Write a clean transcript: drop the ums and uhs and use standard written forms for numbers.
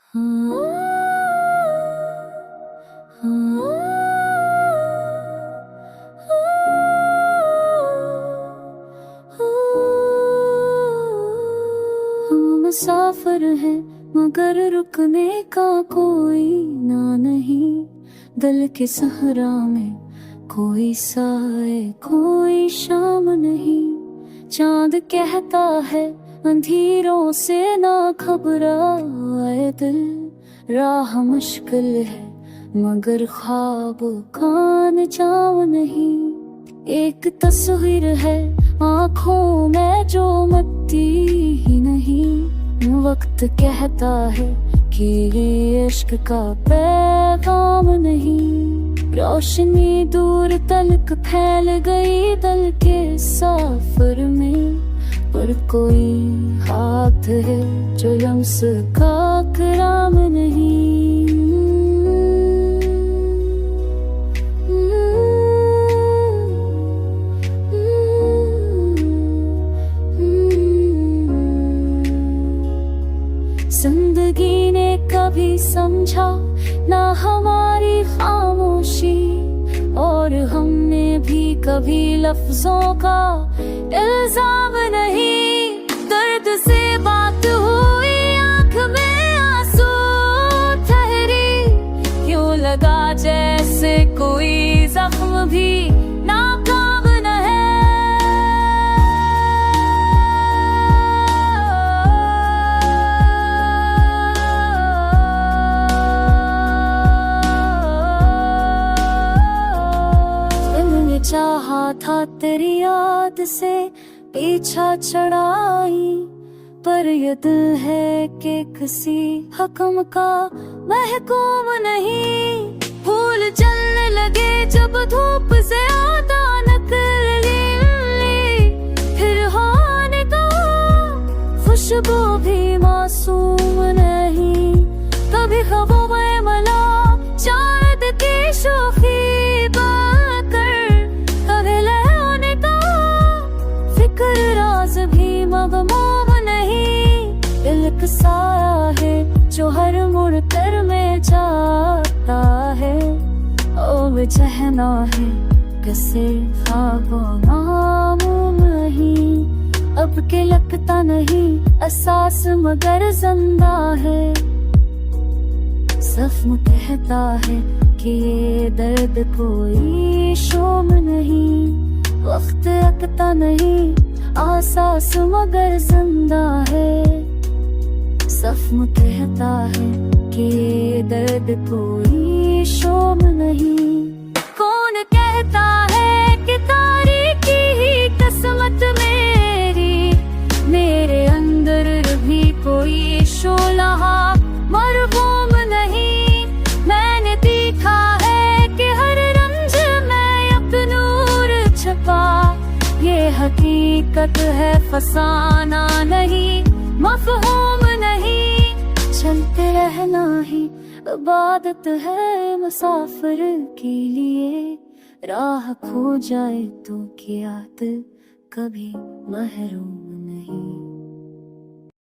मुसाफिर है मगर रुकने का कोई ना नहीं, दिल के सहरा में कोई साए कोई शाम नहीं। चांद कहता है अंधेरों से ना घबराए दिल, राह मुश्किल है मगर ख्वाब कान जाओ नहीं। एक तस्वीर है आँखों में जो मिटती ही नहीं, वक्त कहता है कि ये इश्क का पैगाम नहीं। रोशनी दूर तलक फैल गई दिल के सफर में, पर कोई हाथ है जो लम्स का कराम नहीं। जिंदगी ने कभी समझा ना हमारी खामोशी, और हमने भी कभी लफ्जों का इल्जाम नहीं। दर्द से बात हुई आँख में आंसू ठहरी, क्यों लगा जैसे कोई जख्म भी नाकाम न है। चाहा था तेरी याद से पीछा छड़ाई, पर ये दिल है कि किसी हकम का महकूम नहीं। फूल चलने लगे जब धूप से आता नकली, फिर होने का खुशबू भी मासूम नहीं। कभी ख्वाबों में मला चांद की शोखी भी मगमूम नहीं। दिल साया है जो हर मुड़ कर में जाता है, ओ बेचैना है कैसे ख्वाबों नामूम नहीं। अब के लगता नहीं एहसास मगर जिंदा है, सफ़ कहता है कि ये दर्द कोई शोम नहीं। वक्त लगता नहीं आसास मगर जिंदा है, सफ़ कहता है कि ये दर्द कोई शोम नहीं। कौन कहता है कि तारीकी ही किस्मत मेरी, मेरे अंदर भी कोई शोला मरहूम नहीं। मैंने देखा है कि हर रंज में अपना नूर छपा, ये हकीकत है फसाना नहीं मफहूम नहीं। चलते रहना ही इबादत है मुसाफिर के लिए, राह खो जाए तो क्या दिल कभी महरूम